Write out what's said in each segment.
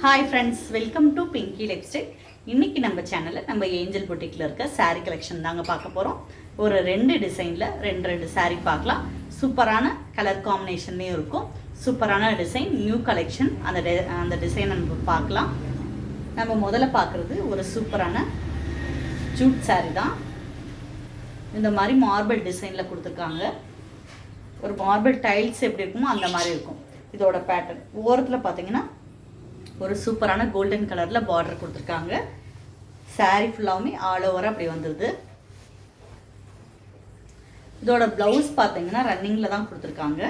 Hi friends, welcome to Pinki lifestyle. இன்றைக்கி நம்ம சேனலில் நம்ம ஏஞ்சல் பொட்டிக்கில் இருக்க சாரீ கலெக்ஷன் தாங்க பார்க்க போகிறோம். ஒரு ரெண்டு டிசைனில் ரெண்டு சாரீ பார்க்கலாம். சூப்பரான கலர் காம்பினேஷன்லேயும் இருக்கும். சூப்பரான டிசைன், நியூ கலெக்ஷன். அந்த டிசைனை நம்ம பார்க்கலாம். நம்ம முதல்ல பார்க்குறது ஒரு சூப்பரான ஜூட் சாரீ தான். இந்த மாதிரி மார்பிள் டிசைனில் கொடுத்துருக்காங்க. ஒரு மார்பிள் டைல்ஸ் எப்படி இருக்குமோ அந்த மாதிரி இருக்கும் இதோட பேட்டர்ன். ஓரத்தில் பார்த்தீங்கன்னா ஒரு சூப்பரான கோல்டன் கலரில் பார்டர் கொடுத்துருக்காங்க. சாரீ ஃபுல்லாகவுமே ஆல் ஓவராக அப்படி வந்துடுது. இதோட ப்ளவுஸ் பார்த்தீங்கன்னா ரன்னிங்கில் தான் கொடுத்துருக்காங்க.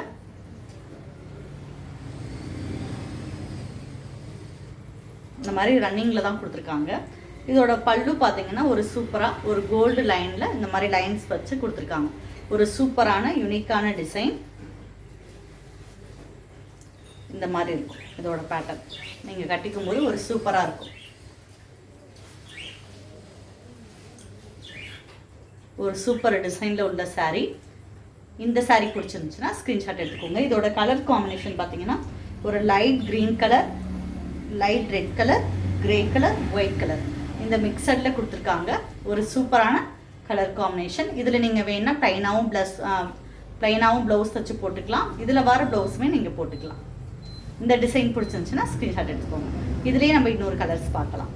இந்த மாதிரி ரன்னிங்கில் தான் கொடுத்துருக்காங்க. இதோட பல்லு பார்த்தீங்கன்னா ஒரு சூப்பராக ஒரு கோல்டு லைனில் இந்த மாதிரி லைன்ஸ் வச்சு கொடுத்துருக்காங்க. ஒரு சூப்பரான யூனிக்கான டிசைன். இந்த மாதிரி இருக்கும் இதோட பேட்டர்ன். நீங்கள் கட்டிக்கும் போது ஒரு சூப்பராக இருக்கும். ஒரு சூப்பர் டிசைனில் உள்ள சாரீ. இந்த சாரீ பிடிச்சிருந்துச்சுன்னா ஸ்க்ரீன்ஷாட் எடுத்துக்கோங்க. இதோட கலர் காம்பினேஷன் பார்த்தீங்கன்னா ஒரு light green colour, light red colour, grey colour, white colour இந்த மிக்சடில் கொடுத்துருக்காங்க. ஒரு சூப்பரான கலர் காம்பினேஷன். இதில் நீங்கள் வேணால் ப்ளைனாகவும் ப்ளவுஸ் வச்சு போட்டுக்கலாம். இதில் வர ப்ளவுஸுமே நீங்கள் போட்டுக்கலாம். இந்த டிசைன் பிடிச்சிருந்துச்சுன்னா ஸ்க்ரீன்ஷாட் எடுத்துக்கோங்க. இதுலேயே நம்ம இன்னொரு கலர்ஸ் பார்க்கலாம்.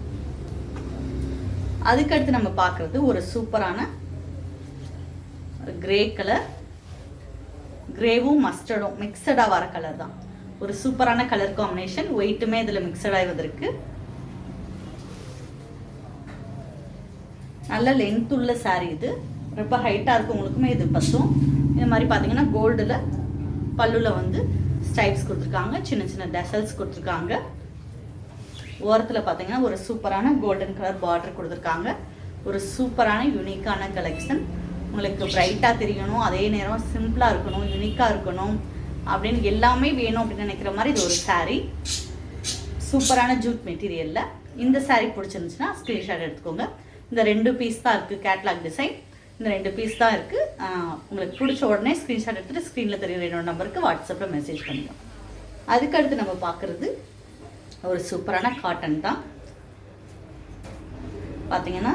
அதுக்கடுத்து நம்ம பார்க்குறது ஒரு சூப்பரான கிரே கலர். கிரேவும் மஸ்டர்டும் மிக்சடாக வர கலர் தான். ஒரு சூப்பரான கலர் காம்பினேஷன். ஒயிட்டுமே இதில் மிக்சடாக வந்திருக்கு. நல்ல லென்த் உள்ள சாரீ. இது ரொம்ப ஹைட்டாக இருக்கவங்களுக்குமே இது பத்தும். இந்த மாதிரி பார்த்தீங்கன்னா கோல்டில் பல்லுவில் வந்து ஸ்டைப்ஸ் கொடுத்துருக்காங்க. சின்ன சின்ன டசல்ஸ் கொடுத்துருக்காங்க. ஓரத்தில் பார்த்தீங்கன்னா ஒரு சூப்பரான கோல்டன் கலர் பார்டர் கொடுத்துருக்காங்க. ஒரு சூப்பரான யூனிக்கான கலெக்ஷன். உங்களுக்கு பிரைட்டாக தெரியணும், அதே நேரம் சிம்பிளாக இருக்கணும், யூனிக்காக இருக்கணும் அப்படின்னு எல்லாமே வேணும் அப்படின்னு நினைக்கிற மாதிரி இது ஒரு சாரீ. சூப்பரான ஜூட் மெட்டீரியலில் இந்த சாரீ பிடிச்சிருந்துச்சுன்னா ஸ்க்ரீன்ஷாட் எடுத்துக்கோங்க. இந்த 2 பீஸ் தான் இருக்குது கேட்லாக் டிசைன். இந்த 2 பீஸ் தான் இருக்குது. உங்களுக்கு பிடிச்ச உடனே ஸ்க்ரீன்ஷாட் எடுத்துகிட்டு ஸ்க்ரீனில் தெரியுற என்னோட நம்பருக்கு வாட்ஸ்அப்பில் மெசேஜ் பண்ணிக்கலாம். அதுக்கடுத்து நம்ம பார்க்குறது ஒரு சூப்பரான காட்டன் தான். பார்த்தீங்கன்னா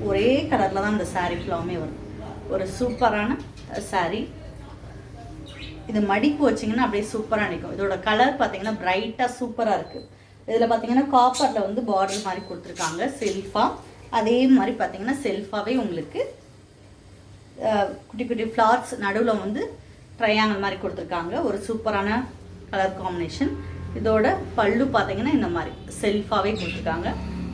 ஒரே கலரில் தான் இந்த சாரீ ஃபுல்லாமே வரும். ஒரு சூப்பரான சாரீ. இது மடிப்பு வச்சிங்கன்னா அப்படியே சூப்பராக நிற்கும். இதோட கலர் பார்த்தீங்கன்னா பிரைட்டாக சூப்பராக இருக்குது. இதில் பார்த்தீங்கன்னா காப்பரில் வந்து பார்டர் மாதிரி கொடுத்துருக்காங்க செல்ஃபாக. அதே மாதிரி பார்த்தீங்கன்னா செல்ஃபாகவே உங்களுக்கு குட்டி குட்டி ஃப்ளார்ஸ் நடுவில் வந்து ட்ரையாங்கிள் மாதிரி கொடுத்துருக்காங்க. ஒரு சூப்பரான கலர் காம்பினேஷன். இதோட பல்லு பார்த்தீங்கன்னா இந்த மாதிரி செல்ஃபாகவே கொடுத்துருக்காங்க.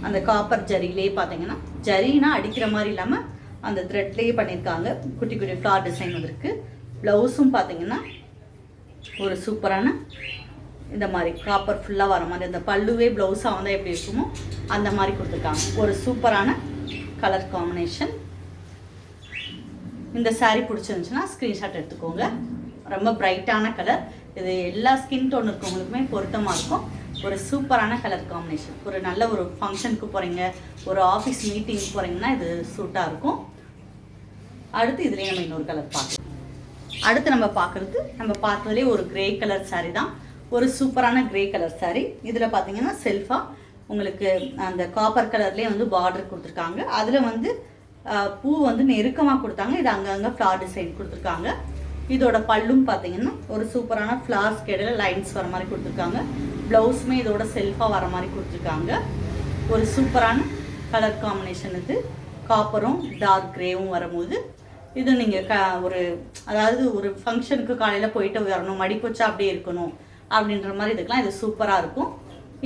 அந்த காப்பர் ஜரியிலே பார்த்தீங்கன்னா ஜரினா அடிக்கிற மாதிரி இல்லாமல் அந்த த்ரெட்லேயே பண்ணியிருக்காங்க. குட்டி குட்டி ஃப்ளார் டிசைன் வந்துருக்கு. ப்ளவுஸும் பார்த்தீங்கன்னா ஒரு சூப்பரான இந்த மாதிரி காப்பர் ஃபுல்லாக வர மாதிரி அந்த பல்லுவே ப்ளவுஸாக வந்தால் எப்படி இருக்குமோ அந்த மாதிரி கொடுத்துருக்காங்க. ஒரு சூப்பரான கலர் காம்பினேஷன். இந்த சாரீ பிடிச்சிருந்துச்சுன்னா ஸ்க்ரீன்ஷாட் எடுத்துக்கோங்க. ரொம்ப பிரைட்டான கலர். இது எல்லா ஸ்கின் டோன் இருக்கவங்களுக்குமே பொருத்தமாக இருக்கும். ஒரு சூப்பரான கலர் காம்பினேஷன். ஒரு நல்ல ஒரு ஃபங்க்ஷனுக்கு போகிறீங்க, ஒரு ஆஃபீஸ் மீட்டிங்க்கு போகிறீங்கன்னா இது சூட்டாக இருக்கும். அடுத்து இதுலேயே நம்ம இன்னொரு கலர் பார்க்கலாம். அடுத்து நம்ம பார்க்குறது நம்ம பார்த்ததுலேயே ஒரு கிரே கலர் சாரீ தான். ஒரு சூப்பரான கிரே கலர் சாரீ. இதில் பார்த்தீங்கன்னா செல்ஃபாக உங்களுக்கு அந்த காப்பர் கலர்லேயே வந்து பார்டர் கொடுத்துருக்காங்க. அதில் வந்து பூ வந்து நெருக்கமாக கொடுத்தாங்க. இது அங்கங்கே ஃப்ளார் டிசைன் கொடுத்துருக்காங்க. இதோட பல்லும் பார்த்தீங்கன்னா ஒரு சூப்பரான ஃப்ளார்ஸ்க்கு இடையில லைன்ஸ் வர மாதிரி கொடுத்துருக்காங்க. ப்ளவுஸுமே இதோட செல்ஃபாக வர மாதிரி கொடுத்துருக்காங்க. ஒரு சூப்பரான கலர் காம்பினேஷன். இது காப்பரும் டார்க் கிரேவும் வரும்போது இது நீங்கள் அதாவது ஒரு ஃபங்க்ஷனுக்கு காலையில் போயிட்டு வரணும், மடிப்பு வச்சா அப்படியே இருக்கணும் அப்படின்ற மாதிரி இதுக்கெலாம் இது சூப்பராக இருக்கும்.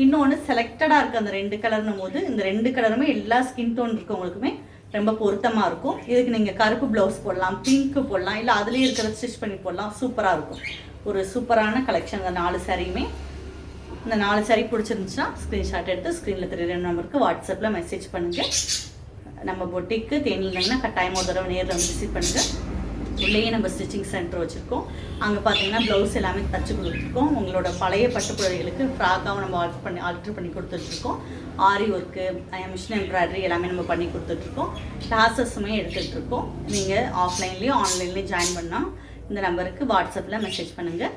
இன்னொன்று செலக்டடாக இருக்குது அந்த 2 கலர்னும் போது இந்த 2 கலருமே எல்லா ஸ்கின் டோன் இருக்கவங்களுக்குமே ரொம்ப பொருத்தமாக இருக்கும். இதுக்கு நீங்கள் கருப்பு ப்ளவுஸ் போடலாம், பிங்க்கு போடலாம், இல்லை அதுலேயே இருக்கிறத ஸ்டிச் பண்ணி போடலாம். சூப்பராக இருக்கும். ஒரு சூப்பரான கலெக்ஷன். இந்த 4 சாரியுமே. இந்த 4 சாரீ பிடிச்சிருந்துச்சுன்னா ஸ்க்ரீன்ஷாட் எடுத்து ஸ்க்ரீனில் தெரியுற நம்பருக்கு வாட்ஸ்அப்பில் மெசேஜ் பண்ணுங்கள். நம்ம பொட்டிக்கு தேனிங்கன்னா கட்டாயம் ஒரு தடவை நேரில் வந்து விசிட் பண்ணுங்கள். உள்ளேயே நம்ம ஸ்டிச்சிங் சென்டர் வச்சுருக்கோம். அங்கே பார்த்தீங்கன்னா ப்ளவுஸ் எல்லாமே தச்சு கொடுத்துருக்கோம். உங்களோட பழைய பட்டுப்புடவைகளுக்கு ஃப்ராக்காகவும் நம்ம ஆல்ட்ரு பண்ணி கொடுத்துட்ருக்கோம். ஆரி ஒர்க்கு, மிஷின் எம்ப்ராய்டரி எல்லாமே நம்ம பண்ணி கொடுத்துட்ருக்கோம். கிளாஸஸுமே எடுத்துகிட்ருக்கோம். நீங்கள் ஆஃப்லைன்லேயும் ஆன்லைன்லேயும் ஜாயின் பண்ணால் இந்த நம்பருக்கு வாட்ஸ்அப்பில் மெசேஜ் பண்ணுங்கள்.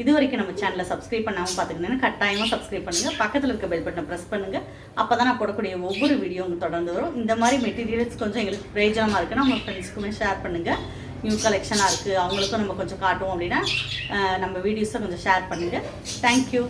இது வரைக்கும் நம்ம சேனலை சப்ஸ்கிரைப் பண்ணாமல் பார்த்துக்கிட்டீங்கன்னா கட்டாயமாக சப்ஸ்கிரைப் பண்ணுங்கள், பக்கத்தில் இருக்க பெல் பட்டனை ப்ரெஸ் பண்ணுங்கள். அப்போ தான் நான் போடக்கூடிய ஒவ்வொரு வீடியோ உங்களுக்கு தொடர்ந்து வரும். இந்த மாதிரி மெட்டீரியல்ஸ் கொஞ்சம் எங்களுக்கு பிரயோஜனமாக இருக்குன்னா உங்கள் ஃப்ரெண்ட்ஸ்க்குமே ஷேர் பண்ணுங்கள். நியூ கலெக்ஷனாக இருக்குது, அவங்களுக்கும் நம்ம கொஞ்சம் காட்டுவோம் அப்படின்னா நம்ம வீடியோஸை கொஞ்சம் ஷேர் பண்ணுங்கள். தேங்க்யூ.